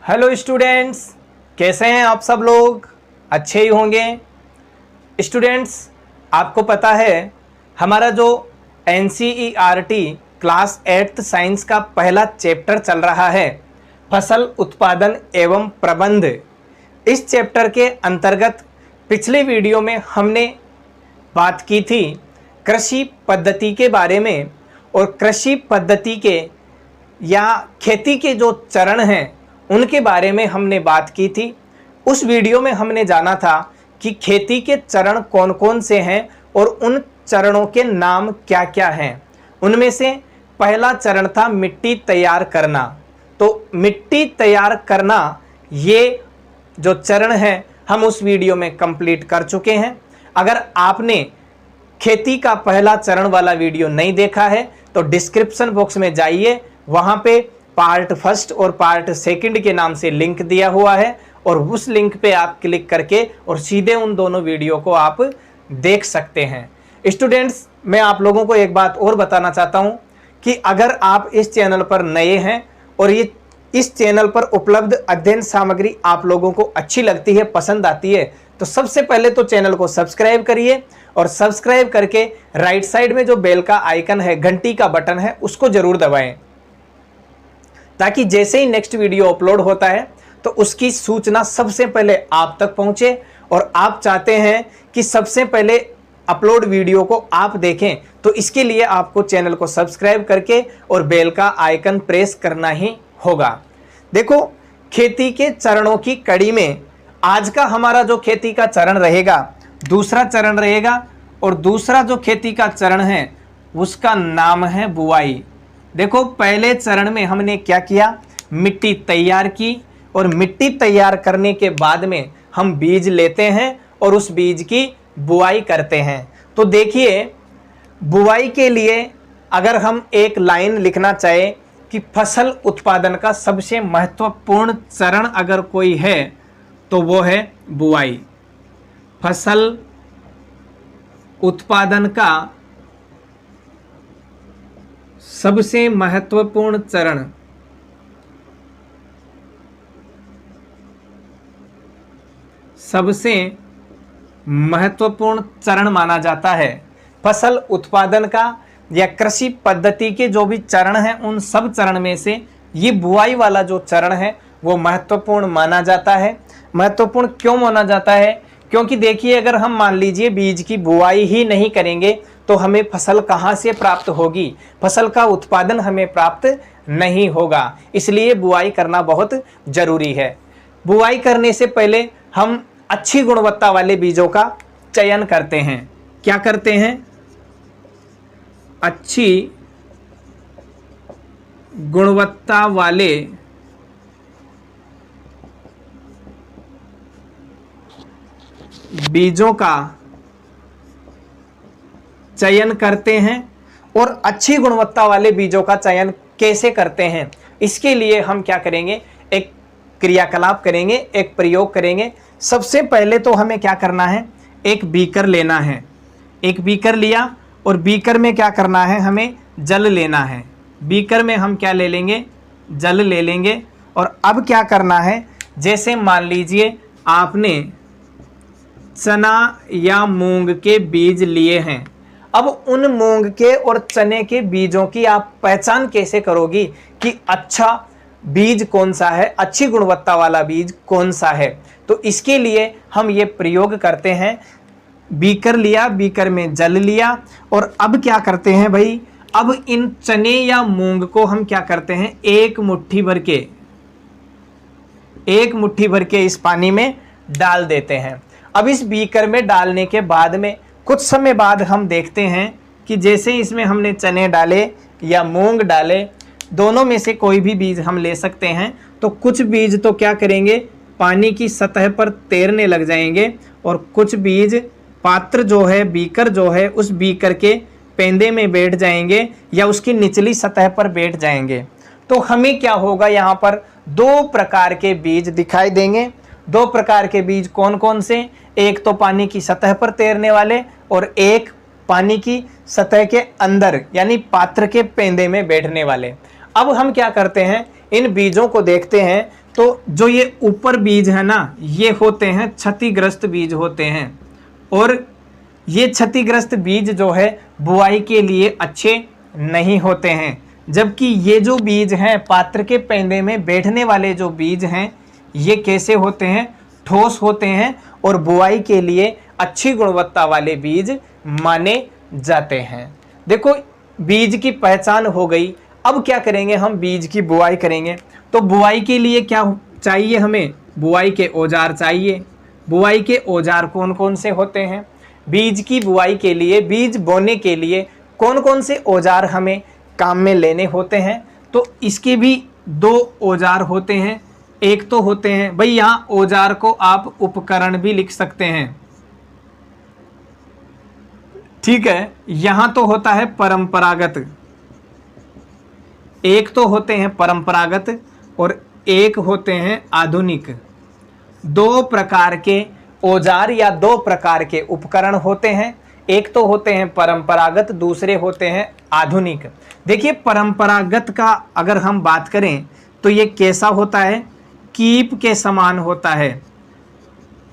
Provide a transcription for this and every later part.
Hello students, कैसे हैं आप सब लोग? अच्छे ही होंगे। स्टूडेंट्स, आपको पता है हमारा जो NCERT क्लास 8th साइंस का पहला चैप्टर चल रहा है, फसल उत्पादन एवं प्रबंध। इस चैप्टर के अंतर्गत पिछले वीडियो में हमने बात की थी कृषि पद्धति के बारे में, और कृषि पद्धति के या खेती के जो चरण हैं उनके बारे में हमने बात की थी। उस वीडियो में हमने जाना था कि खेती के चरण कौन कौन से हैं और उन चरणों के नाम क्या क्या हैं। उनमें से पहला चरण था मिट्टी तैयार करना। तो मिट्टी तैयार करना ये जो चरण है हम उस वीडियो में कंप्लीट कर चुके हैं। अगर आपने खेती का पहला चरण वाला वीडियो नहीं देखा है तो डिस्क्रिप्शन बॉक्स में जाइए, वहां पे पार्ट फर्स्ट और पार्ट सेकंड के नाम से लिंक दिया हुआ है, और उस लिंक पे आप क्लिक करके और सीधे उन दोनों वीडियो को आप देख सकते हैं। स्टूडेंट्स, मैं आप लोगों को एक बात और बताना चाहता हूं कि अगर आप इस चैनल पर नए हैं और ये इस चैनल पर उपलब्ध अध्ययन सामग्री आप लोगों को अच्छी लगती है, पसंद आती है, तो सबसे पहले तो चैनल को सब्सक्राइब करिए, और सब्सक्राइब करके राइट साइड में जो बेल का आइकन है, घंटी का बटन है, उसको जरूर दबाएं, ताकि जैसे ही नेक्स्ट वीडियो अपलोड होता है तो उसकी सूचना सबसे पहले आप तक पहुंचे। और आप चाहते हैं कि सबसे पहले अपलोड वीडियो को आप देखें, तो इसके लिए आपको चैनल को सब्सक्राइब करके और बेल का आइकन प्रेस करना ही होगा। देखो, खेती के चरणों की कड़ी में आज का हमारा जो खेती का चरण रहेगा, दूसरा चरण रहेगा, और दूसरा जो खेती का चरण है उसका नाम है बुआई। देखो, पहले चरण में हमने क्या किया, मिट्टी तैयार की, और मिट्टी तैयार करने के बाद में हम बीज लेते हैं और उस बीज की बुआई करते हैं। तो देखिए, बुआई के लिए अगर हम एक लाइन लिखना चाहें कि फसल उत्पादन का सबसे महत्वपूर्ण चरण अगर कोई है तो वो है बुआई। फसल उत्पादन का सबसे महत्वपूर्ण चरण माना जाता है। फसल उत्पादन का या कृषि पद्धति के जो भी चरण हैं, उन सब चरण में से ये बुआई वाला जो चरण है वो महत्वपूर्ण माना जाता है। महत्वपूर्ण क्यों माना जाता है? क्योंकि देखिए, अगर हम मान लीजिए बीज की बुआई ही नहीं करेंगे तो हमें फसल कहाँ से प्राप्त होगी, फसल का उत्पादन हमें प्राप्त नहीं होगा। इसलिए बुआई करना बहुत जरूरी है। बुआई करने से पहले हम अच्छी गुणवत्ता वाले बीजों का चयन करते हैं। क्या करते हैं? अच्छी गुणवत्ता वाले बीजों का चयन करते हैं। और अच्छी गुणवत्ता वाले बीजों का चयन कैसे करते हैं, इसके लिए हम क्या करेंगे, एक क्रियाकलाप करेंगे, एक प्रयोग करेंगे। सबसे पहले तो हमें क्या करना है, एक बीकर लेना है। एक बीकर लिया और बीकर में क्या करना है, हमें जल लेना है। बीकर में हम क्या ले लेंगे, जल ले लेंगे। और अब क्या करना है, जैसे मान लीजिए आपने चना या मूंग के बीज लिए हैं। अब उन मूंग के और चने के बीजों की आप पहचान कैसे करोगी कि अच्छा बीज कौन सा है, अच्छी गुणवत्ता वाला बीज कौन सा है? तो इसके लिए हम ये प्रयोग करते हैं। बीकर लिया, बीकर में जल लिया, और अब क्या करते हैं भाई, अब इन चने या मूंग को हम क्या करते हैं, एक मुट्ठी भर के इस पानी में डाल देते हैं। अब इस बीकर में डालने के बाद में कुछ समय बाद हम देखते हैं कि जैसे इसमें हमने चने डाले या मूंग डाले, दोनों में से कोई भी बीज हम ले सकते हैं। तो कुछ बीज तो क्या करेंगे, पानी की सतह पर तैरने लग जाएंगे, और कुछ बीज पात्र जो है, बीकर जो है, उस बीकर के पेंदे में बैठ जाएंगे या उसकी निचली सतह पर बैठ जाएंगे। तो हमें क्या होगा, यहाँ पर दो प्रकार के बीज दिखाई देंगे। दो प्रकार के बीज कौन कौन से? एक तो पानी की सतह पर तैरने वाले, और एक पानी की सतह के अंदर यानी पात्र के पेंदे में बैठने वाले। अब हम क्या करते हैं, इन बीजों को देखते हैं तो जो ये ऊपर बीज है ना, ये होते हैं क्षतिग्रस्त बीज होते हैं, और ये क्षतिग्रस्त बीज जो है बुआई के लिए अच्छे नहीं होते हैं। जबकि ये जो बीज हैं, पात्र के पेंदे में बैठने वाले जो बीज हैं, ये कैसे होते हैं? ठोस होते हैं और बुआई के लिए अच्छी गुणवत्ता वाले बीज माने जाते हैं। देखो, बीज की पहचान हो गई। अब क्या करेंगे? हम बीज की बुआई करेंगे। तो बुआई के लिए क्या चाहिए हमें? बुआई के औजार चाहिए। बुआई के औजार कौन कौन से होते हैं? बीज की बुआई के लिए, बीज बोने के लिए कौन कौन से औजार हमें काम में लेने होते हैं? तो इसके भी दो औजार होते हैं। एक तो होते हैं, भाई यहाँ औजार को आप उपकरण भी लिख सकते हैं, ठीक है। यहां तो होता है परंपरागत, एक तो होते हैं परंपरागत और एक होते हैं आधुनिक। दो प्रकार के औजार या दो प्रकार के उपकरण होते हैं। एक तो होते हैं परंपरागत, दूसरे होते हैं आधुनिक। देखिए, परंपरागत का अगर हम बात करें तो ये कैसा होता है? कीप के समान होता है।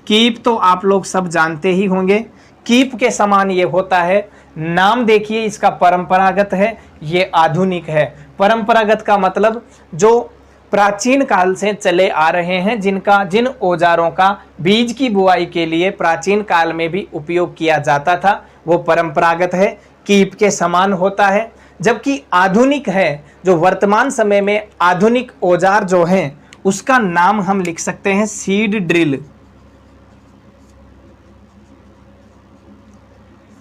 कीप तो आप लोग सब जानते ही होंगे। कीप के समान ये होता है। नाम देखिए, इसका परंपरागत है, ये आधुनिक है। परंपरागत का मतलब जो प्राचीन काल से चले आ रहे हैं, जिन औजारों का बीज की बुआई के लिए प्राचीन काल में भी उपयोग किया जाता था, वो परंपरागत है, कीप के समान होता है। जबकि आधुनिक है, जो वर्तमान समय में आधुनिक औजार जो हैं, उसका नाम हम लिख सकते हैं सीड ड्रिल।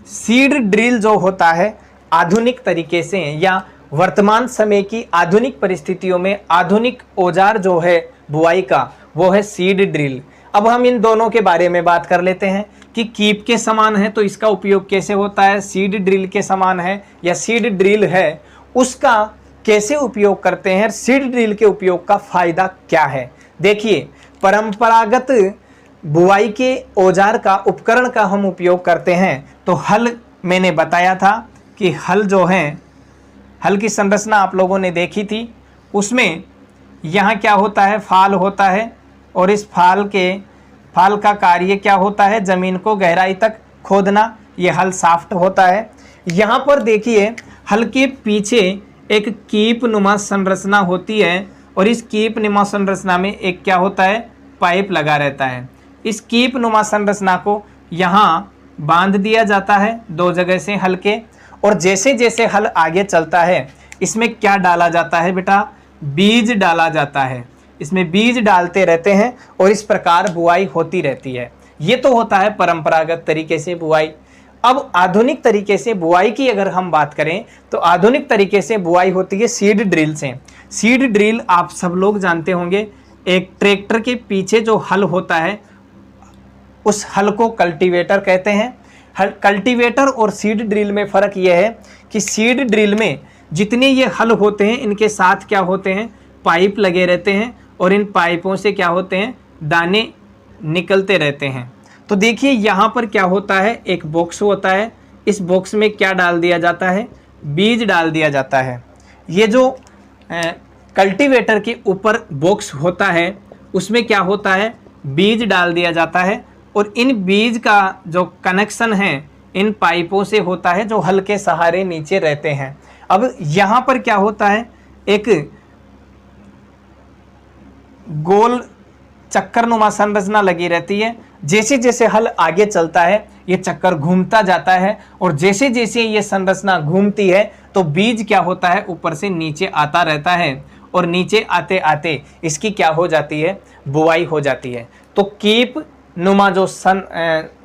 सीड ड्रिल जो होता है आधुनिक तरीके से या वर्तमान समय की आधुनिक परिस्थितियों में आधुनिक औजार जो है बुआई का, वो है सीड ड्रिल। अब हम इन दोनों के बारे में बात कर लेते हैं कि कीप के समान है तो इसका उपयोग कैसे होता है, सीड ड्रिल के समान है या सीड ड्रिल है उसका कैसे उपयोग करते हैं, सीड ड्रिल के उपयोग का फायदा क्या है। देखिए, परंपरागत बुआई के औजार का, उपकरण का हम उपयोग करते हैं तो हल, मैंने बताया था कि हल जो है, हल की संरचना आप लोगों ने देखी थी। उसमें यहाँ क्या होता है? फाल होता है, और इस फाल का कार्य क्या होता है? ज़मीन को गहराई तक खोदना। ये हल शाफ्ट होता है। यहाँ पर देखिए, हल के पीछे एक कीप नुमा संरचना होती है, और इस कीप नुमा संरचना में एक क्या होता है? पाइप लगा रहता है। इस कीप नुमा संरचना को यहाँ बांध दिया जाता है दो जगह से हल के, और जैसे जैसे हल आगे चलता है इसमें क्या डाला जाता है बेटा? बीज डाला जाता है। इसमें बीज डालते रहते हैं और इस प्रकार बुआई होती रहती है। ये तो होता है परंपरागत तरीके से बुआई। अब आधुनिक तरीके से बुआई की अगर हम बात करें तो आधुनिक तरीके से बुआई होती है सीड ड्रिल से। सीड ड्रिल आप सब लोग जानते होंगे, एक ट्रैक्टर के पीछे जो हल होता है उस हल को कल्टीवेटर कहते हैं। कल्टीवेटर और सीड ड्रिल में फ़र्क यह है कि सीड ड्रिल में जितने ये हल होते हैं इनके साथ क्या होते हैं? पाइप लगे रहते हैं, और इन पाइपों से क्या होते हैं? दाने निकलते रहते हैं। तो देखिए, यहाँ पर क्या होता है? एक बॉक्स होता है। इस बॉक्स में क्या डाल दिया जाता है? बीज डाल दिया जाता है। ये जो कल्टीवेटर के ऊपर बॉक्स होता है उसमें क्या होता है? बीज डाल दिया जाता है, और इन बीज का जो कनेक्शन है इन पाइपों से होता है जो हल के सहारे नीचे रहते हैं। अब यहाँ पर क्या होता है? एक गोल चक्करनुमा संरचना लगी रहती है। जैसे जैसे हल आगे चलता है ये चक्कर घूमता जाता है, और जैसे जैसे ये संरचना घूमती है तो बीज क्या होता है? ऊपर से नीचे आता रहता है, और नीचे आते आते इसकी क्या हो जाती है? बुआई हो जाती है। तो कीप नुमा जो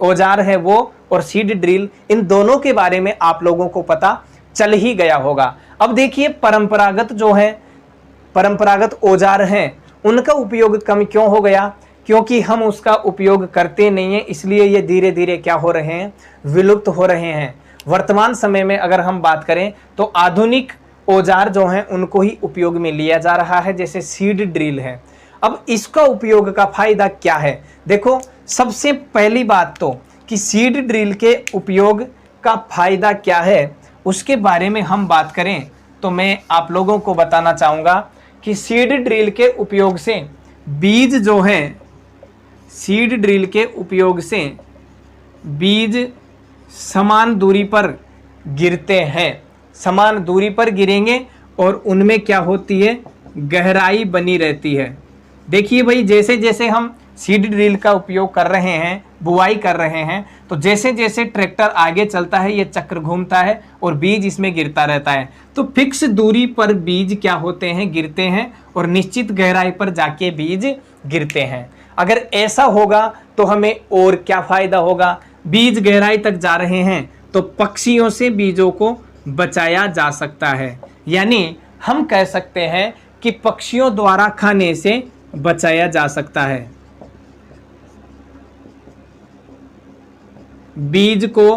औजार है वो और सीड ड्रिल, इन दोनों के बारे में आप लोगों को पता चल ही गया होगा। अब देखिए, परंपरागत जो है, परंपरागत औजार हैं, उनका उपयोग कम क्यों हो गया? क्योंकि हम उसका उपयोग करते नहीं हैं, इसलिए ये धीरे धीरे क्या हो रहे हैं? विलुप्त हो रहे हैं। वर्तमान समय में अगर हम बात करें तो आधुनिक औजार जो हैं उनको ही उपयोग में लिया जा रहा है, जैसे सीड ड्रिल है। अब इसका उपयोग का फायदा क्या है? देखो, सबसे पहली बात तो कि सीड ड्रिल के उपयोग का फायदा क्या है उसके बारे में हम बात करें तो मैं आप लोगों को बताना चाहूँगा कि सीड ड्रिल के उपयोग से बीज जो है सीड ड्रिल के उपयोग से बीज समान दूरी पर गिरते हैं, समान दूरी पर गिरेंगे और उनमें क्या होती है, गहराई बनी रहती है। देखिए भाई, जैसे जैसे हम सीड ड्रिल का उपयोग कर रहे हैं, बुआई कर रहे हैं, तो जैसे जैसे ट्रैक्टर आगे चलता है ये चक्र घूमता है और बीज इसमें गिरता रहता है। तो फिक्स दूरी पर बीज क्या होते हैं, गिरते हैं और निश्चित गहराई पर जाके बीज गिरते हैं। अगर ऐसा होगा तो हमें और क्या फायदा होगा, बीज गहराई तक जा रहे हैं तो पक्षियों से बीजों को बचाया जा सकता है। यानी हम कह सकते हैं कि पक्षियों द्वारा खाने से बचाया जा सकता है, बीज को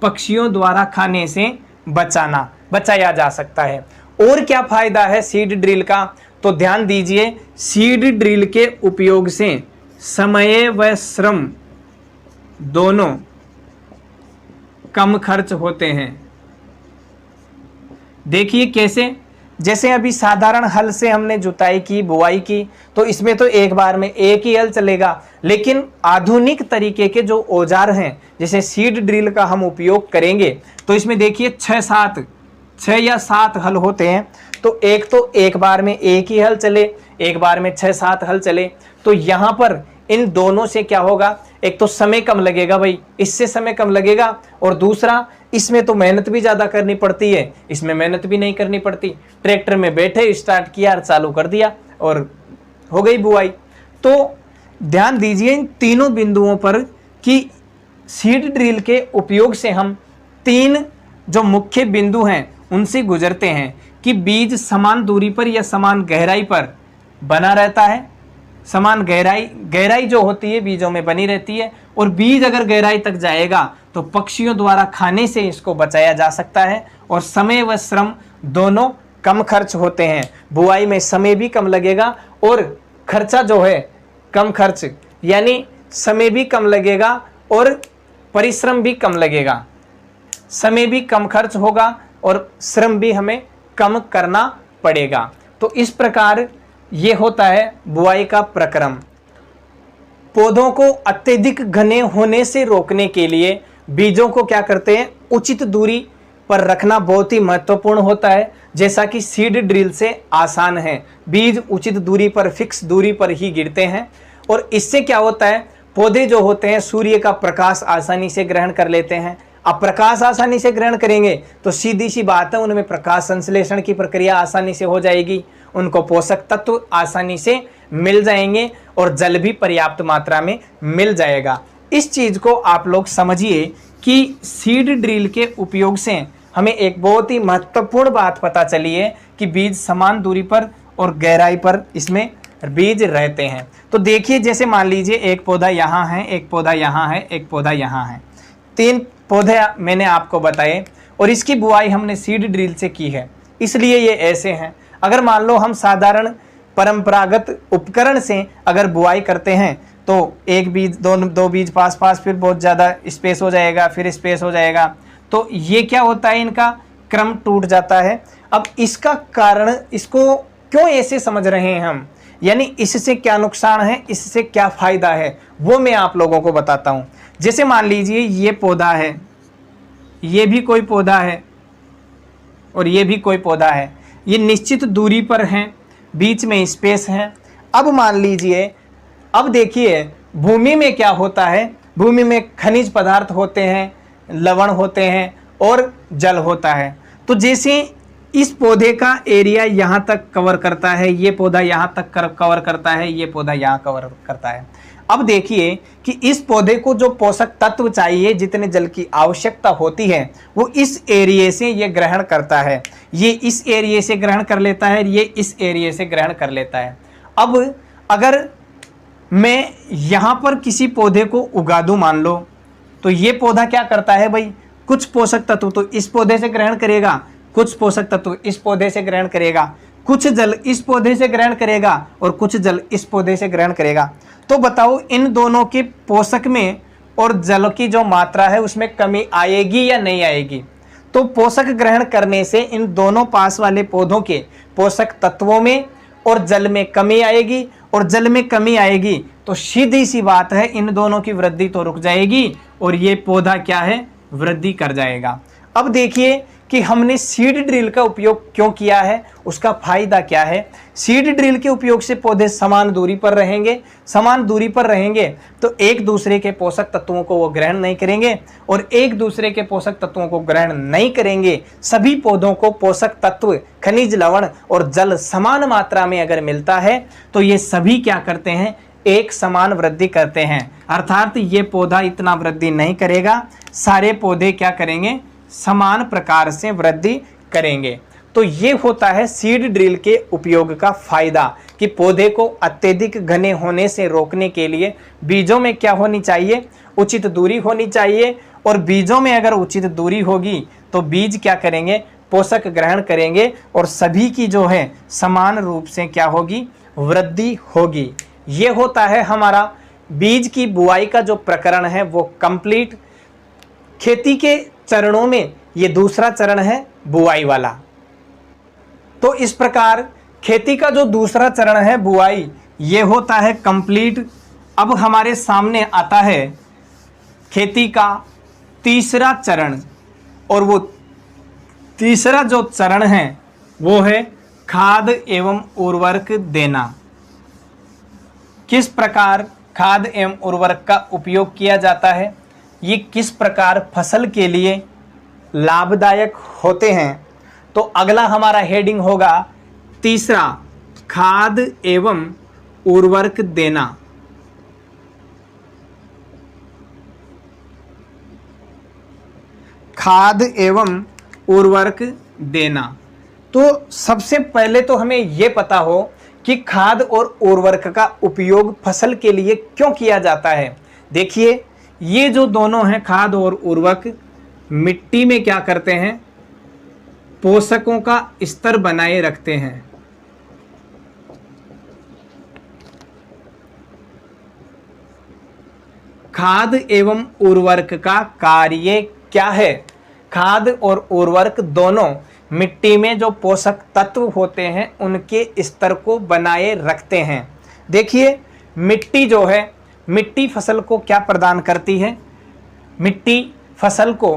पक्षियों द्वारा खाने से बचाया जा सकता है। और क्या फायदा है सीड ड्रिल का, तो ध्यान दीजिए, सीड ड्रिल के उपयोग से समय व श्रम दोनों कम खर्च होते हैं। देखिए कैसे, जैसे अभी साधारण हल से हमने जुताई की, बुआई की, तो इसमें तो एक बार में एक ही हल चलेगा। लेकिन आधुनिक तरीके के जो औजार हैं, जैसे सीड ड्रिल का हम उपयोग करेंगे, तो इसमें देखिए 6 या 7 हल होते हैं। तो एक बार में एक ही हल चले, एक बार में 6-7 हल चले। तो यहाँ पर इन दोनों से क्या होगा, एक तो समय कम लगेगा भाई, इससे समय कम लगेगा, और दूसरा इसमें तो मेहनत भी ज़्यादा करनी पड़ती है, इसमें मेहनत भी नहीं करनी पड़ती। ट्रैक्टर में बैठे, स्टार्ट किया, चालू कर दिया और हो गई बुआई। तो ध्यान दीजिए इन तीनों बिंदुओं पर कि सीड ड्रिल के उपयोग से हम 3 जो मुख्य बिंदु हैं उनसे गुजरते हैं कि बीज समान दूरी पर या समान गहराई पर बना रहता है, समान गहराई जो होती है बीजों में बनी रहती है, और बीज अगर गहराई तक जाएगा तो पक्षियों द्वारा खाने से इसको बचाया जा सकता है, और समय व श्रम दोनों कम खर्च होते हैं। बुआई में समय भी कम लगेगा और खर्चा जो है कम खर्च, यानी समय भी कम लगेगा और परिश्रम भी कम लगेगा। समय भी कम खर्च होगा और श्रम भी हमें कम करना पड़ेगा। तो इस प्रकार ये होता है बुआई का प्रक्रम। पौधों को अत्यधिक घने होने से रोकने के लिए बीजों को क्या करते हैं, उचित दूरी पर रखना बहुत ही महत्वपूर्ण होता है। जैसा कि सीड ड्रिल से आसान है, बीज उचित दूरी पर, फिक्स दूरी पर ही गिरते हैं, और इससे क्या होता है, पौधे जो होते हैं सूर्य का प्रकाश आसानी से ग्रहण कर लेते हैं। अब प्रकाश आसानी से ग्रहण करेंगे तो सीधी सी बात है, उनमें प्रकाश संश्लेषण की प्रक्रिया आसानी से हो जाएगी, उनको पोषक तत्व आसानी से मिल जाएंगे और जल भी पर्याप्त मात्रा में मिल जाएगा। इस चीज़ को आप लोग समझिए कि सीड ड्रिल के उपयोग से हमें एक बहुत ही महत्वपूर्ण बात पता चली है कि बीज समान दूरी पर और गहराई पर इसमें बीज रहते हैं। तो देखिए, जैसे मान लीजिए एक पौधा यहाँ है, एक पौधा यहाँ है, एक पौधा यहाँ है, 3 पौधे मैंने आपको बताए, और इसकी बुआई हमने सीड ड्रिल से की है, इसलिए ये ऐसे हैं। अगर मान लो हम साधारण परंपरागत उपकरण से अगर बुआई करते हैं तो एक बीज, दो बीज पास पास, फिर बहुत ज़्यादा स्पेस हो जाएगा, फिर स्पेस हो जाएगा, तो ये क्या होता है, इनका क्रम टूट जाता है। अब इसका कारण, इसको क्यों ऐसे समझ रहे हैं हम, यानी इससे क्या नुकसान है, इससे क्या फ़ायदा है, वो मैं आप लोगों को बताता हूँ। जैसे मान लीजिए ये पौधा है, ये भी कोई पौधा है और ये भी कोई पौधा है, ये निश्चित दूरी पर हैं, बीच में स्पेस है। अब मान लीजिए, अब देखिए भूमि में क्या होता है, भूमि में खनिज पदार्थ होते हैं, लवण होते हैं और जल होता है। तो जैसे इस पौधे का एरिया यहाँ तक कवर करता है, ये पौधा यहाँ तक कवर करता है, ये पौधा यहाँ कवर करता है। अब देखिए कि इस पौधे को जो पोषक तत्व चाहिए, जितने जल की आवश्यकता होती है, वो इस एरिया से ये ग्रहण करता है, ये इस एरिया से ग्रहण कर लेता है, ये इस एरिया से ग्रहण कर लेता है। अब अगर मैं यहाँ पर किसी पौधे को उगा दूँ मान लो, तो ये पौधा क्या करता है भाई, कुछ पोषक तत्व तो इस पौधे से ग्रहण करेगा, कुछ पोषक तत्व इस पौधे से ग्रहण करेगा, कुछ जल इस पौधे से ग्रहण करेगा और कुछ जल इस पौधे से ग्रहण करेगा। तो बताओ इन दोनों के पोषक में और जल की जो मात्रा है उसमें कमी आएगी या नहीं आएगी? तो पोषक ग्रहण करने से इन दोनों पास वाले पौधों के पोषक तत्वों में और जल में कमी आएगी, और जल में कमी आएगी तो सीधी सी बात है इन दोनों की वृद्धि तो रुक जाएगी और ये पौधा क्या है, वृद्धि कर जाएगा। अब देखिए कि हमने सीड ड्रिल का उपयोग क्यों किया है, उसका फायदा क्या है। सीड ड्रिल के उपयोग से पौधे समान दूरी पर रहेंगे, समान दूरी पर रहेंगे तो एक दूसरे के पोषक तत्वों को वो ग्रहण नहीं करेंगे, और एक दूसरे के पोषक तत्वों को ग्रहण नहीं करेंगे, सभी पौधों को पोषक तत्व, खनिज, लवण और जल समान मात्रा में अगर मिलता है तो ये सभी क्या करते हैं, एक समान वृद्धि करते हैं। अर्थात ये पौधा इतना वृद्धि नहीं करेगा, सारे पौधे क्या करेंगे, समान प्रकार से वृद्धि करेंगे। तो ये होता है सीड ड्रिल के उपयोग का फायदा कि पौधे को अत्यधिक घने होने से रोकने के लिए बीजों में क्या होनी चाहिए, उचित दूरी होनी चाहिए, और बीजों में अगर उचित दूरी होगी तो बीज क्या करेंगे, पोषक ग्रहण करेंगे और सभी की जो है समान रूप से क्या होगी, वृद्धि होगी। ये होता है हमारा बीज की बुआई का जो प्रकरण है वो कंप्लीट। खेती के चरणों में ये दूसरा चरण है बुआई वाला। तो इस प्रकार खेती का जो दूसरा चरण है बुआई, ये होता है कंप्लीट। अब हमारे सामने आता है खेती का तीसरा चरण, और वो तीसरा जो चरण है वो है खाद एवं उर्वरक देना। किस प्रकार खाद एवं उर्वरक का उपयोग किया जाता है, ये किस प्रकार फसल के लिए लाभदायक होते हैं। तो अगला हमारा हेडिंग होगा तीसरा, खाद एवं उर्वरक देना। खाद एवं उर्वरक देना। तो सबसे पहले तो हमें यह पता हो कि खाद और उर्वरक का उपयोग फसल के लिए क्यों किया जाता है। देखिए ये जो दोनों हैं खाद और उर्वरक, मिट्टी में क्या करते हैं, पोषकों का स्तर बनाए रखते हैं। खाद एवं उर्वरक का कार्य क्या है, खाद और उर्वरक दोनों मिट्टी में जो पोषक तत्व होते हैं उनके स्तर को बनाए रखते हैं। देखिए मिट्टी जो है, मिट्टी फसल को क्या प्रदान करती है, मिट्टी फसल को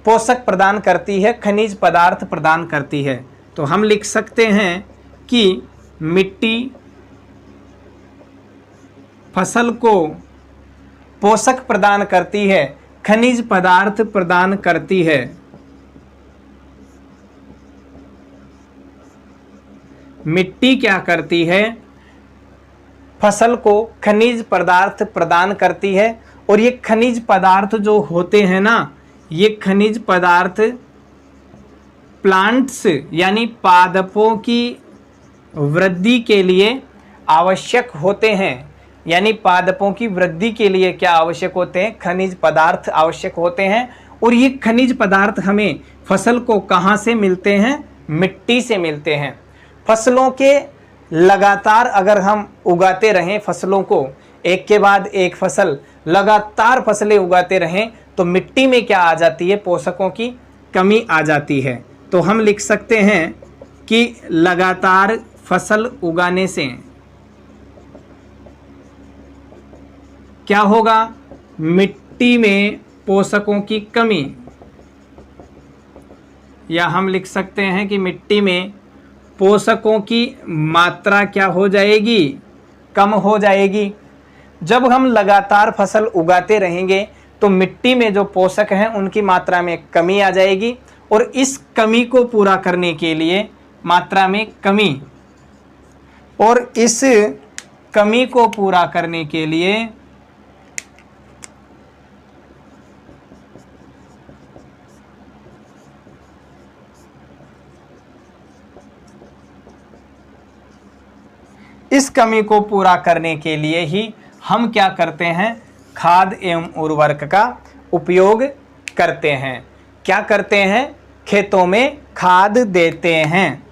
पोषक प्रदान करती है, खनिज पदार्थ प्रदान करती है। तो हम लिख सकते हैं कि मिट्टी फसल को पोषक प्रदान करती है, खनिज पदार्थ प्रदान करती है। मिट्टी क्या करती है, फसल को खनिज पदार्थ प्रदान करती है, और ये खनिज पदार्थ जो होते हैं ना, ये खनिज पदार्थ प्लांट्स यानी पादपों की वृद्धि के लिए आवश्यक होते हैं। यानी पादपों की वृद्धि के लिए क्या आवश्यक होते हैं, खनिज पदार्थ आवश्यक होते हैं। और ये खनिज पदार्थ हमें फसल को कहाँ से मिलते हैं, मिट्टी से मिलते हैं। फसलों के लगातार अगर हम उगाते रहें, फसलों को एक के बाद एक फसल लगातार फसलें उगाते रहें तो मिट्टी में क्या आ जाती है, पोषकों की कमी आ जाती है। तो हम लिख सकते हैं कि लगातार फसल उगाने से क्या होगा, मिट्टी में पोषकों की कमी, या हम लिख सकते हैं कि मिट्टी में पोषकों की मात्रा क्या हो जाएगी, कम हो जाएगी। जब हम लगातार फसल उगाते रहेंगे तो मिट्टी में जो पोषक हैं उनकी मात्रा में कमी आ जाएगी, और इस कमी को पूरा करने के लिए मात्रा में कमी, और इस कमी को पूरा करने के लिए इस कमी को पूरा करने के लिए ही हम क्या करते हैं, खाद एवं उर्वरक का उपयोग करते हैं। क्या करते हैं, खेतों में खाद देते हैं।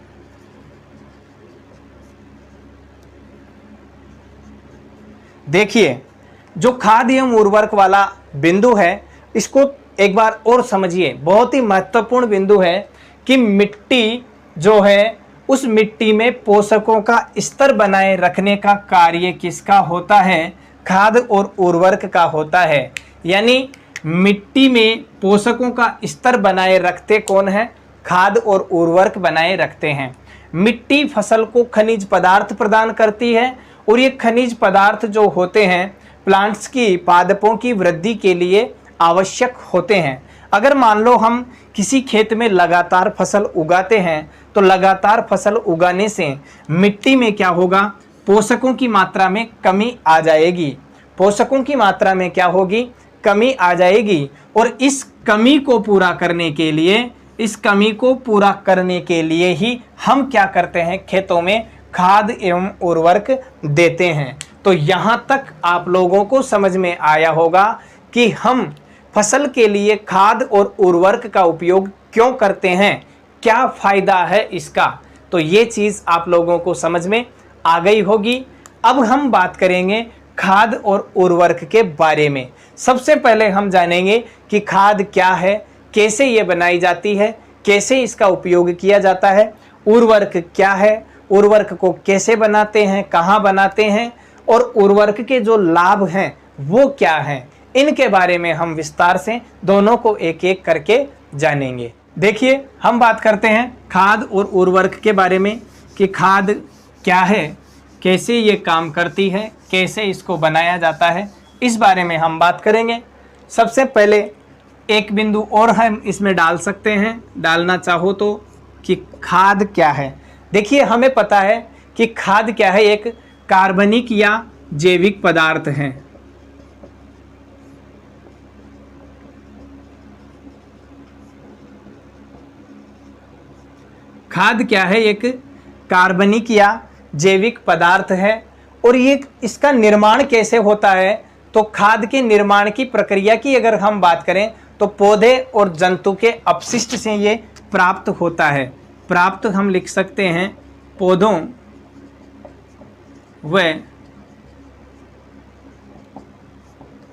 देखिए जो खाद एवं उर्वरक वाला बिंदु है इसको एक बार और समझिए, बहुत ही महत्वपूर्ण बिंदु है कि मिट्टी जो है उस मिट्टी में पोषकों का स्तर बनाए रखने का कार्य किसका होता है? खाद और उर्वरक का होता है। यानी मिट्टी में पोषकों का स्तर बनाए रखते कौन है? खाद और उर्वरक बनाए रखते हैं। मिट्टी फसल को खनिज पदार्थ प्रदान करती है और ये खनिज पदार्थ जो होते हैं प्लांट्स की पादपों की वृद्धि के लिए आवश्यक होते हैं। अगर मान लो हम किसी खेत में लगातार फसल उगाते हैं तो लगातार फसल उगाने से मिट्टी में क्या होगा? पोषकों की मात्रा में कमी आ जाएगी। पोषकों की मात्रा में क्या होगी? कमी आ जाएगी। और इस कमी को पूरा करने के लिए ही हम क्या करते हैं? खेतों में खाद एवं उर्वरक देते हैं। तो यहाँ तक आप लोगों को समझ में आया होगा कि हम फसल के लिए खाद और उर्वरक का उपयोग क्यों करते हैं, क्या फायदा है इसका। तो ये चीज़ आप लोगों को समझ में आ गई होगी। अब हम बात करेंगे खाद और उर्वरक के बारे में। सबसे पहले हम जानेंगे कि खाद क्या है, कैसे ये बनाई जाती है, कैसे इसका उपयोग किया जाता है। उर्वरक क्या है, उर्वरक को कैसे बनाते हैं, कहाँ बनाते हैं, और उर्वरक के जो लाभ हैं वो क्या हैं, इनके बारे में हम विस्तार से दोनों को एक एक करके जानेंगे। देखिए, हम बात करते हैं खाद और उर्वरक के बारे में कि खाद क्या है, कैसे ये काम करती है, कैसे इसको बनाया जाता है, इस बारे में हम बात करेंगे। सबसे पहले एक बिंदु और हम इसमें डाल सकते हैं, डालना चाहो तो, कि खाद क्या है। देखिए, हमें पता है कि खाद क्या है, एक कार्बनिक या जैविक पदार्थ है। खाद क्या है? एक कार्बनिक या जैविक पदार्थ है। और ये इसका निर्माण कैसे होता है? तो खाद के निर्माण की प्रक्रिया की अगर हम बात करें तो पौधे और जंतु के अपशिष्ट से ये प्राप्त होता है। प्राप्त हम लिख सकते हैं पौधों व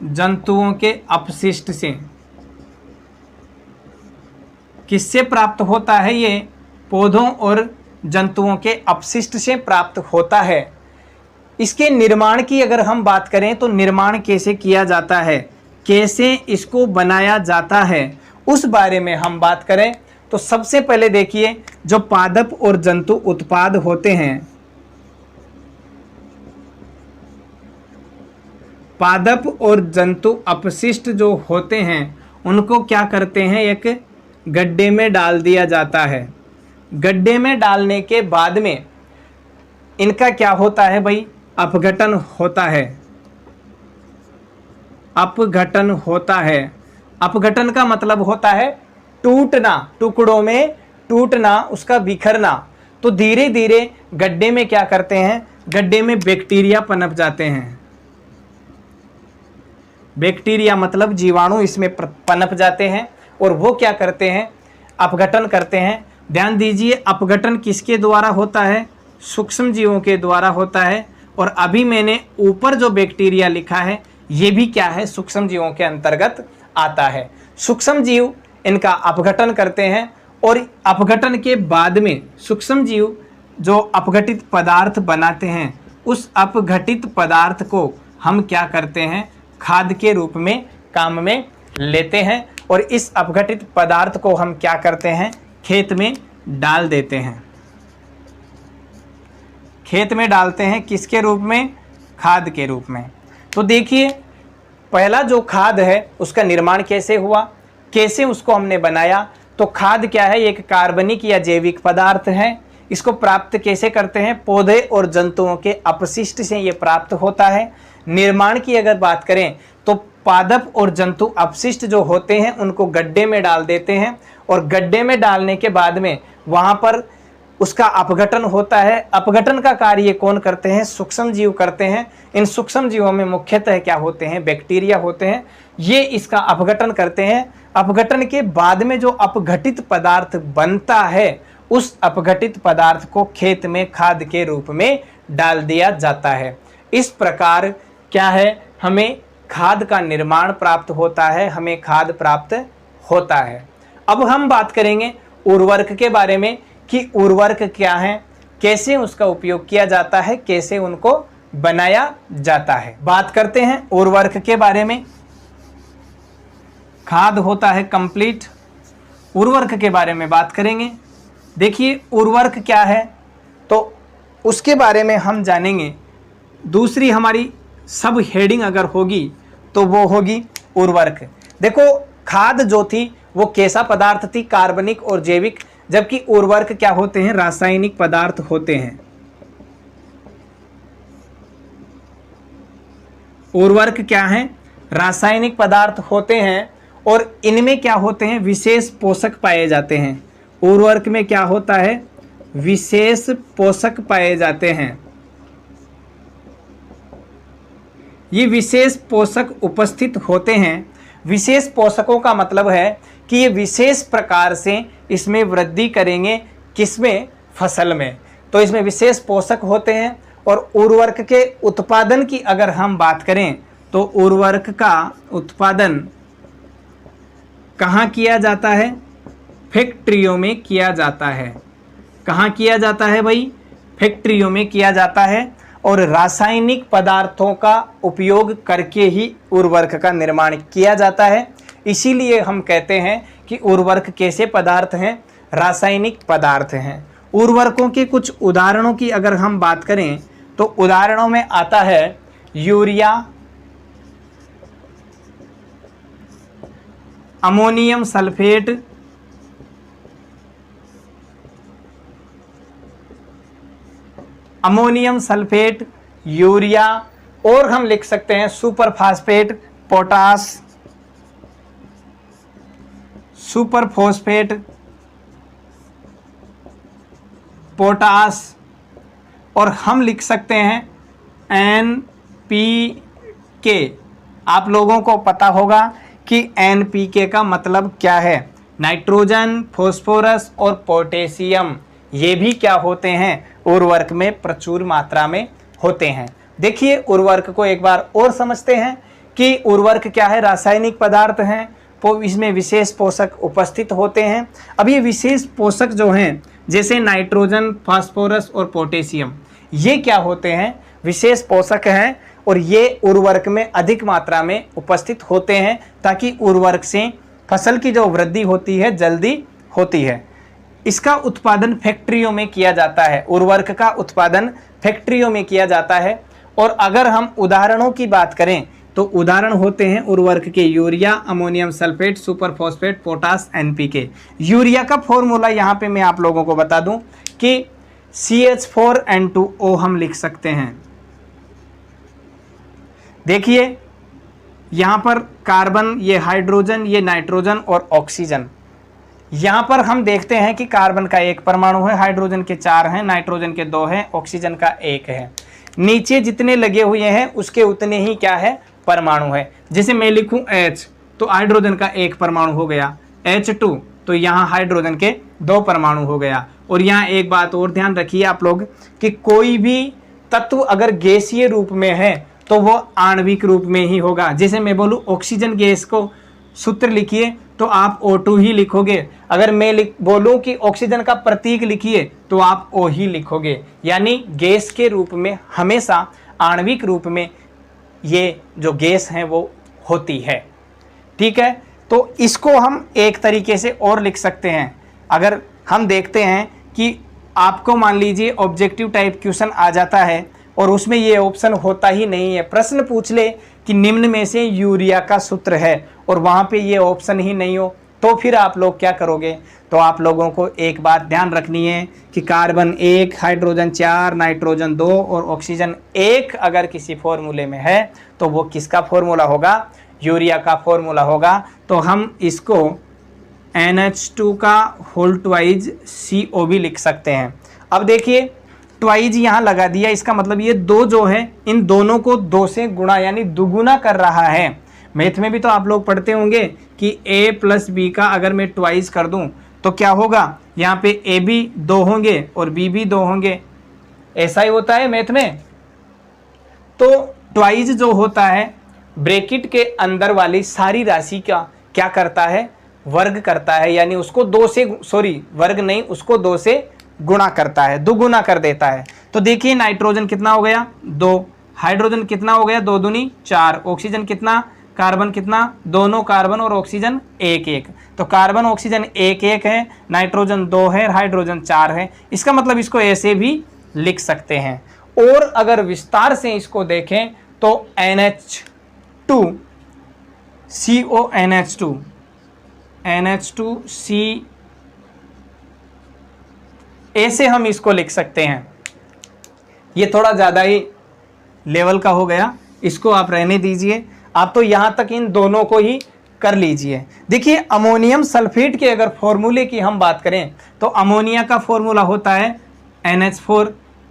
जंतुओं के अपशिष्ट से। किससे प्राप्त होता है? ये पौधों और जंतुओं के अपशिष्ट से प्राप्त होता है। इसके निर्माण की अगर हम बात करें तो निर्माण कैसे किया जाता है, कैसे इसको बनाया जाता है, उस बारे में हम बात करें तो सबसे पहले देखिए, जो पादप और जंतु उत्पाद होते हैं, पादप और जंतु अपशिष्ट जो होते हैं उनको क्या करते हैं? एक गड्ढे में डाल दिया जाता है। गड्ढे में डालने के बाद में इनका क्या होता है भाई? अपघटन होता है। अपघटन होता है। अपघटन का मतलब होता है टूटना, टुकड़ों में टूटना, उसका बिखरना। तो धीरे धीरे गड्ढे में क्या करते हैं? गड्ढे में बैक्टीरिया पनप जाते हैं। बैक्टीरिया मतलब जीवाणु इसमें पनप जाते हैं और वो क्या करते हैं? अपघटन करते हैं। ध्यान दीजिए, अपघटन किसके द्वारा होता है? सूक्ष्म जीवों के द्वारा होता है। और अभी मैंने ऊपर जो बैक्टीरिया लिखा है ये भी क्या है? सूक्ष्म जीवों के अंतर्गत आता है। सूक्ष्म जीव इनका अपघटन करते हैं और अपघटन के बाद में सूक्ष्म जीव जो अपघटित पदार्थ बनाते हैं, उस अपघटित पदार्थ को हम क्या करते हैं? खाद के रूप में काम में लेते हैं। और इस अपघटित पदार्थ को हम क्या करते हैं? खेत में डाल देते हैं। खेत में डालते हैं किसके रूप में? खाद के रूप में। तो देखिए, पहला जो खाद है उसका निर्माण कैसे हुआ, कैसे उसको हमने बनाया। तो खाद क्या है? एक कार्बनिक या जैविक पदार्थ है। इसको प्राप्त कैसे करते हैं? पौधे और जंतुओं के अपशिष्ट से ये प्राप्त होता है। निर्माण की अगर बात करें तो पादप और जंतु अपशिष्ट जो होते हैं उनको गड्ढे में डाल देते हैं और गड्ढे में डालने के बाद में वहाँ पर उसका अपघटन होता है। अपघटन का कार्य कौन करते हैं? सूक्ष्म जीव करते हैं। इन सूक्ष्म जीवों में मुख्यतः क्या होते हैं? बैक्टीरिया होते हैं। ये इसका अपघटन करते हैं। अपघटन के बाद में जो अपघटित पदार्थ बनता है, उस अपघटित पदार्थ को खेत में खाद के रूप में डाल दिया जाता है। इस प्रकार क्या है? हमें खाद का निर्माण प्राप्त होता है, हमें खाद प्राप्त होता है। अब हम बात करेंगे उर्वरक के बारे में कि उर्वरक क्या है, कैसे उसका उपयोग किया जाता है, कैसे उनको बनाया जाता है। बात करते हैं उर्वरक के बारे में। खाद होता है कंप्लीट, उर्वरक के बारे में बात करेंगे। देखिए उर्वरक क्या है तो उसके बारे में हम जानेंगे। दूसरी हमारी सब हेडिंग अगर होगी तो वो होगी उर्वरक। देखो खाद जो थी वो कैसा पदार्थ थी, कार्बनिक और जैविक, जबकि उर्वरक क्या होते हैं, रासायनिक पदार्थ होते हैं। उर्वरक क्या है, रासायनिक पदार्थ होते हैं और इनमें क्या होते हैं, विशेष पोषक पाए जाते हैं। उर्वरक में क्या होता है, विशेष पोषक पाए जाते हैं। ये विशेष पोषक उपस्थित होते हैं। विशेष पोषकों का मतलब है कि ये विशेष प्रकार से इसमें वृद्धि करेंगे, किसमें, फसल में। तो इसमें विशेष पोषक होते हैं। और उर्वरक के उत्पादन की अगर हम बात करें तो उर्वरक का उत्पादन कहाँ किया जाता है, फैक्ट्रियों में किया जाता है। कहाँ किया जाता है भाई, फैक्ट्रियों में किया जाता है। और रासायनिक पदार्थों का उपयोग करके ही उर्वरक का निर्माण किया जाता है। इसीलिए हम कहते हैं कि उर्वरक कैसे पदार्थ हैं, रासायनिक पदार्थ हैं। उर्वरकों के कुछ उदाहरणों की अगर हम बात करें तो उदाहरणों में आता है urea, ammonium sulphate, ammonium sulphate, urea, और हम लिख सकते हैं super phosphate, potash, super phosphate, potash, और हम लिख सकते हैं NPK। आप लोगों को पता होगा कि NPK का मतलब क्या है, नाइट्रोजन, फॉस्फोरस और पोटेशियम। ये भी क्या होते हैं, उर्वरक में प्रचुर मात्रा में होते हैं। देखिए उर्वरक को एक बार और समझते हैं कि उर्वरक क्या है, रासायनिक पदार्थ हैं, तो इसमें विशेष पोषक उपस्थित होते हैं। अब ये विशेष पोषक जो हैं जैसे नाइट्रोजन, फास्फोरस और पोटेशियम, ये क्या होते हैं, विशेष पोषक हैं और ये उर्वरक में अधिक मात्रा में उपस्थित होते हैं ताकि उर्वरक से फसल की जो वृद्धि होती है जल्दी होती है। इसका उत्पादन फैक्ट्रियों में किया जाता है, उर्वरक का उत्पादन फैक्ट्रियों में किया जाता है। और अगर हम उदाहरणों की बात करें तो उदाहरण होते हैं उर्वरक के urea, ammonium sulphate, super phosphate, potash, NPK। Urea का फॉर्मूला यहाँ पे मैं आप लोगों को बता दूं कि CH4N2O हम लिख सकते हैं। देखिए यहाँ पर कार्बन, ये हाइड्रोजन, ये नाइट्रोजन और ऑक्सीजन। यहाँ पर हम देखते हैं कि कार्बन का 1 परमाणु है, हाइड्रोजन के 4 हैं, नाइट्रोजन के 2 हैं, ऑक्सीजन का 1 है। नीचे जितने लगे हुए हैं उसके उतने ही क्या है, परमाणु है। जैसे मैं लिखूं H तो हाइड्रोजन का 1 परमाणु हो गया, H2 तो यहाँ हाइड्रोजन के 2 परमाणु हो गया। और यहाँ एक बात और ध्यान रखिए आप लोग कि कोई भी तत्व अगर गैसीय रूप में है तो वो आणविक रूप में ही होगा। जैसे मैं बोलूँ ऑक्सीजन गैस को सूत्र लिखिए तो आप O2 ही लिखोगे। अगर मैं बोलूं कि ऑक्सीजन का प्रतीक लिखिए तो आप O ही लिखोगे। यानी गैस के रूप में हमेशा आणविक रूप में ये जो गैस हैं वो होती है। ठीक है, तो इसको हम एक तरीके से और लिख सकते हैं। अगर हम देखते हैं कि आपको मान लीजिए ऑब्जेक्टिव टाइप क्वेश्चन आ जाता है और उसमें ये ऑप्शन होता ही नहीं है, प्रश्न पूछ ले कि निम्न में से यूरिया का सूत्र है और वहाँ पे ये ऑप्शन ही नहीं हो, तो फिर आप लोग क्या करोगे। तो आप लोगों को एक बात ध्यान रखनी है कि कार्बन 1, हाइड्रोजन 4, नाइट्रोजन 2 और ऑक्सीजन 1 अगर किसी फॉर्मूले में है तो वो किसका फॉर्मूला होगा, यूरिया का फॉर्मूला होगा। तो हम इसको NH2 का होल ट्वाइज CO भी लिख सकते हैं। अब देखिए ट्वाइज यहाँ लगा दिया, इसका मतलब ये 2 जो है इन दोनों को 2 से गुणा यानी दुगुना कर रहा है। मैथ में भी तो आप लोग पढ़ते होंगे कि A + B का अगर मैं ट्वाइज कर दूं तो क्या होगा, यहाँ पे A भी 2 होंगे और B भी 2 होंगे। ऐसा ही होता है मैथ में। तो ट्वाइज जो होता है ब्रैकेट के अंदर वाली सारी राशि का क्या करता है, वर्ग करता है। यानी उसको 2 से, सॉरी वर्ग नहीं, उसको 2 से गुणा करता है, दुगुना कर देता है। तो देखिए नाइट्रोजन कितना हो गया 2, हाइड्रोजन कितना हो गया 2 दूनी 4, ऑक्सीजन कितना, कार्बन कितना, दोनों कार्बन और ऑक्सीजन 1-1, तो कार्बन ऑक्सीजन 1-1 है, नाइट्रोजन 2 है, हाइड्रोजन 4 है। इसका मतलब इसको ऐसे भी लिख सकते हैं। और अगर विस्तार से इसको देखें तो NH2 CO NH2C ऐसे हम इसको लिख सकते हैं। ये थोड़ा ज़्यादा ही लेवल का हो गया, इसको आप रहने दीजिए। आप तो यहाँ तक इन दोनों को ही कर लीजिए। देखिए अमोनियम सल्फेट के अगर फॉर्मूले की हम बात करें तो अमोनिया का फॉर्मूला होता है NH4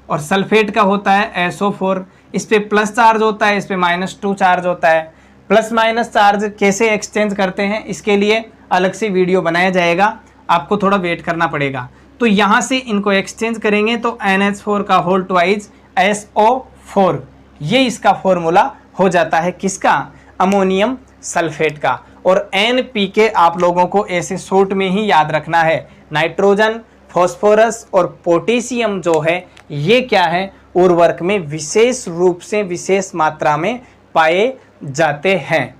और सल्फेट का होता है SO4। इस पे प्लस चार्ज होता है, इस पे -2 चार्ज होता है। प्लस माइनस चार्ज कैसे एक्सचेंज करते हैं इसके लिए अलग से वीडियो बनाया जाएगा, आपको थोड़ा वेट करना पड़ेगा। तो यहाँ से इनको एक्सचेंज करेंगे तो NH4 का होल ट्वाइस SO4, ये इसका फॉर्मूला हो जाता है किसका, अमोनियम सल्फेट का। और NPK आप लोगों को ऐसे शॉर्ट में ही याद रखना है। नाइट्रोजन, फॉस्फोरस और पोटेशियम जो है ये क्या है, उर्वरक में विशेष रूप से विशेष मात्रा में पाए जाते हैं।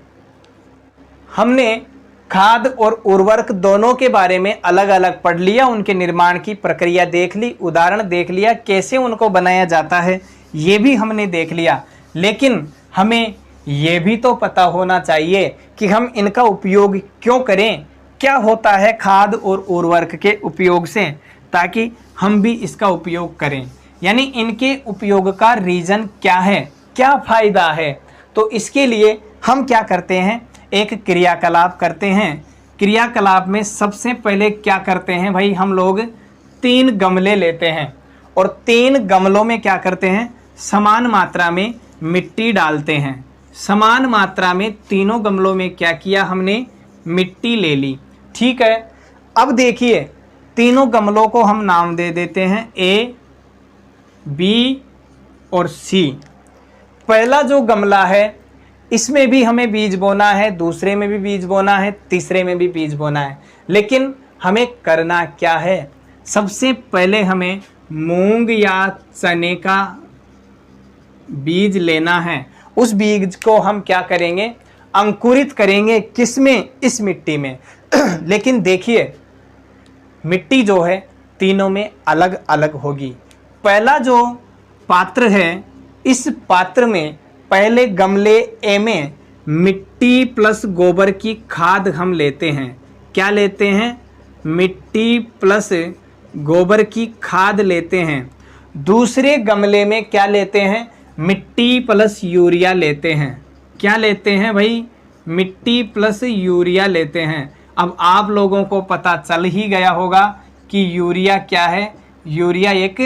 हमने खाद और उर्वरक दोनों के बारे में अलग अलग पढ़ लिया, उनके निर्माण की प्रक्रिया देख ली, उदाहरण देख लिया, कैसे उनको बनाया जाता है ये भी हमने देख लिया। लेकिन हमें ये भी तो पता होना चाहिए कि हम इनका उपयोग क्यों करें, क्या होता है खाद और उर्वरक के उपयोग से, ताकि हम भी इसका उपयोग करें। यानी इनके उपयोग का रीज़न क्या है, क्या फ़ायदा है। तो इसके लिए हम क्या करते हैं, एक क्रियाकलाप करते हैं। क्रियाकलाप में सबसे पहले क्या करते हैं भाई, हम लोग 3 गमले लेते हैं और 3 गमलों में क्या करते हैं, समान मात्रा में मिट्टी डालते हैं। समान मात्रा में तीनों गमलों में क्या किया हमने, मिट्टी ले ली। ठीक है, अब देखिए तीनों गमलों को हम नाम दे देते हैं A, B और C। पहला जो गमला है इसमें भी हमें बीज बोना है, दूसरे में भी बीज बोना है, तीसरे में भी बीज बोना है। लेकिन हमें करना क्या है, सबसे पहले हमें मूंग या चने का बीज लेना है। उस बीज को हम क्या करेंगे, अंकुरित करेंगे, किसमें, इस मिट्टी में। लेकिन देखिए मिट्टी जो है तीनों में अलग अलग होगी। पहला जो पात्र है, इस पात्र में पहले गमले A में मिट्टी प्लस गोबर की खाद हम लेते हैं। क्या लेते हैं, मिट्टी प्लस गोबर की खाद लेते हैं। दूसरे गमले में क्या लेते हैं, मिट्टी प्लस यूरिया लेते हैं। क्या लेते हैं भाई, मिट्टी प्लस यूरिया लेते हैं। अब आप लोगों को पता चल ही गया होगा कि यूरिया क्या है, यूरिया एक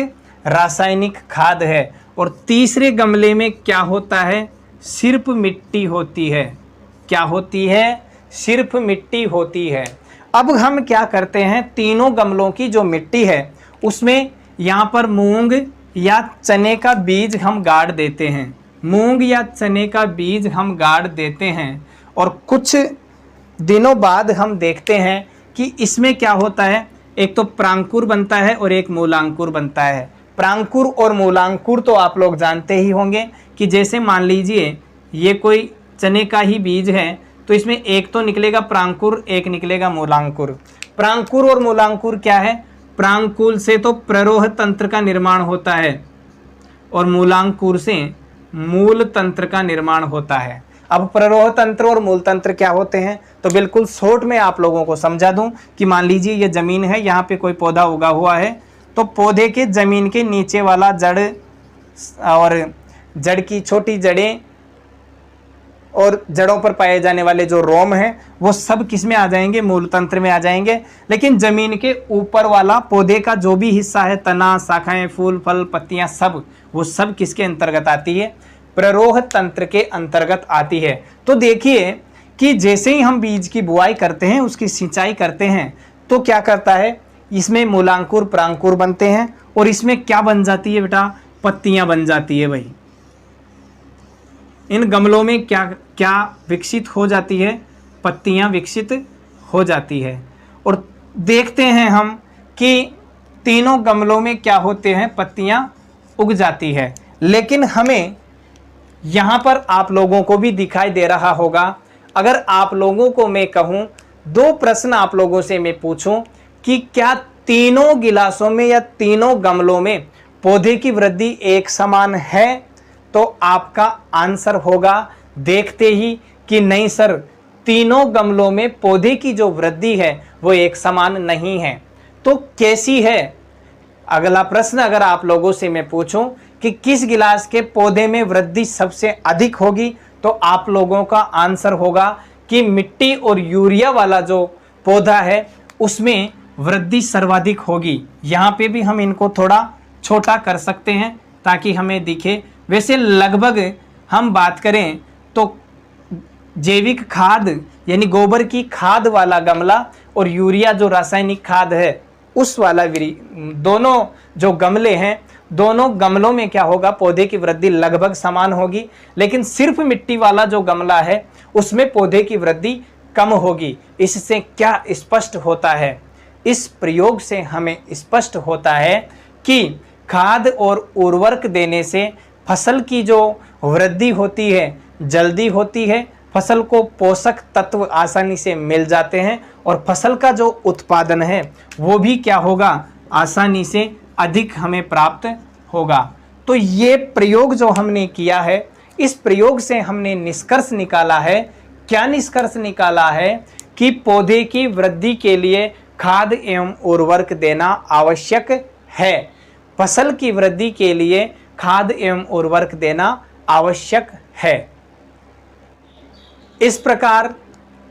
रासायनिक खाद है। और तीसरे गमले में क्या होता है, सिर्फ मिट्टी होती है। क्या होती है, सिर्फ मिट्टी होती है। अब हम क्या करते हैं, तीनों गमलों की जो मिट्टी है उसमें यहाँ पर मूंग या चने का बीज हम गाड़ देते हैं। मूंग या चने का बीज हम गाड़ देते हैं और कुछ दिनों बाद हम देखते हैं कि इसमें क्या होता है, एक तो प्रांकुर बनता है और एक मूलांकुर बनता है। प्रांकुर और मूलांकुर तो आप लोग जानते ही होंगे कि जैसे मान लीजिए ये कोई चने का ही बीज है तो इसमें एक तो निकलेगा प्रांकुर, एक निकलेगा मूलांकुर। प्रांकुर और मूलांकुर क्या है, प्रांकुर से तो प्ररोह तंत्र का निर्माण होता है और मूलांकुर से मूल तंत्र का निर्माण होता है। अब प्ररोह तंत्र और मूल तंत्र क्या होते हैं, तो बिल्कुल शॉर्ट में आप लोगों को समझा दूं कि मान लीजिए ये ज़मीन है, यहाँ पे कोई पौधा उगा हुआ है, तो पौधे के ज़मीन के नीचे वाला जड़ और जड़ की छोटी जड़ें और जड़ों पर पाए जाने वाले जो रोम हैं वो सब किस में आ जाएंगे, मूल तंत्र में आ जाएंगे। लेकिन ज़मीन के ऊपर वाला पौधे का जो भी हिस्सा है, तना, शाखाएं, फूल, फल, पत्तियां, सब वो सब किसके अंतर्गत आती है, प्ररोह तंत्र के अंतर्गत आती है। तो देखिए कि जैसे ही हम बीज की बुआई करते हैं, उसकी सिंचाई करते हैं, तो क्या करता है, इसमें मूलांकुर प्रांकुर बनते हैं और इसमें क्या बन जाती है बेटा, पत्तियां बन जाती है। भाई इन गमलों में क्या क्या विकसित हो जाती है, पत्तियां विकसित हो जाती है। और देखते हैं हम कि तीनों गमलों में क्या होते हैं, पत्तियां उग जाती है। लेकिन हमें यहाँ पर आप लोगों को भी दिखाई दे रहा होगा, अगर आप लोगों को मैं कहूँ, दो प्रश्न आप लोगों से मैं पूछूं कि क्या तीनों गिलासों में या तीनों गमलों में पौधे की वृद्धि एक समान है, तो आपका आंसर होगा देखते ही कि नहीं सर, तीनों गमलों में पौधे की जो वृद्धि है वो एक समान नहीं है। तो कैसी है? अगला प्रश्न अगर आप लोगों से मैं पूछूं कि किस गिलास के पौधे में वृद्धि सबसे अधिक होगी, तो आप लोगों का आंसर होगा कि मिट्टी और यूरिया वाला जो पौधा है उसमें वृद्धि सर्वाधिक होगी। यहाँ पे भी हम इनको थोड़ा छोटा कर सकते हैं ताकि हमें दिखे। वैसे लगभग हम बात करें तो जैविक खाद यानी गोबर की खाद वाला गमला और यूरिया जो रासायनिक खाद है उस वाला दोनों जो गमले हैं, दोनों गमलों में क्या होगा, पौधे की वृद्धि लगभग समान होगी। लेकिन सिर्फ मिट्टी वाला जो गमला है उसमें पौधे की वृद्धि कम होगी। इससे क्या स्पष्ट होता है? इस प्रयोग से हमें स्पष्ट होता है कि खाद और उर्वरक देने से फसल की जो वृद्धि होती है जल्दी होती है, फसल को पोषक तत्व आसानी से मिल जाते हैं और फसल का जो उत्पादन है वो भी क्या होगा, आसानी से अधिक हमें प्राप्त होगा। तो ये प्रयोग जो हमने किया है, इस प्रयोग से हमने निष्कर्ष निकाला है। क्या निष्कर्ष निकाला है? कि पौधे की वृद्धि के लिए खाद एवं उर्वरक देना आवश्यक है। फसल की वृद्धि के लिए खाद एवं उर्वरक देना आवश्यक है। इस प्रकार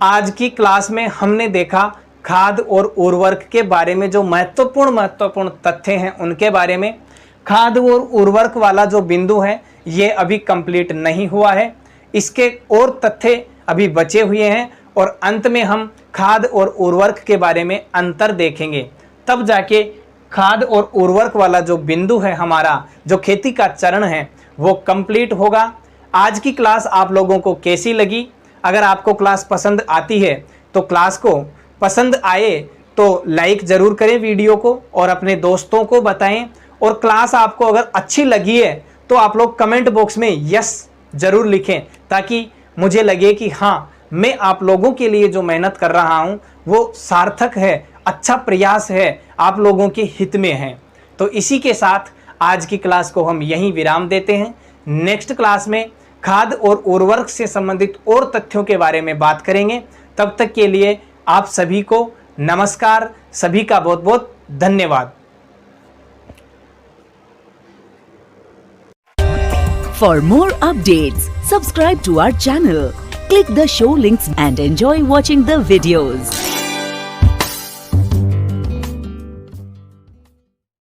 आज की क्लास में हमने देखा खाद और उर्वरक के बारे में, जो महत्वपूर्ण तथ्य हैं उनके बारे में। खाद और उर्वरक वाला जो बिंदु है ये अभी कंप्लीट नहीं हुआ है, इसके और तथ्य अभी बचे हुए हैं और अंत में हम खाद और उर्वरक के बारे में अंतर देखेंगे। तब जाके खाद और उर्वरक वाला जो बिंदु है हमारा, जो खेती का चरण है, वो कंप्लीट होगा। आज की क्लास आप लोगों को कैसी लगी? अगर आपको क्लास पसंद आती है तो क्लास को पसंद आए तो लाइक ज़रूर करें वीडियो को और अपने दोस्तों को बताएं। और क्लास आपको अगर अच्छी लगी है तो आप लोग कमेंट बॉक्स में यस ज़रूर लिखें, ताकि मुझे लगे कि हाँ, मैं आप लोगों के लिए जो मेहनत कर रहा हूँ वो सार्थक है, अच्छा प्रयास है, आप लोगों के हित में है। तो इसी के साथ आज की क्लास को हम यहीं विराम देते हैं। नेक्स्ट क्लास में खाद और उर्वरक से संबंधित और तथ्यों के बारे में बात करेंगे। तब तक के लिए आप सभी को नमस्कार, सभी का बहुत बहुत धन्यवाद। For more updates, subscribe to our channel, click the show links and enjoy watching the videos.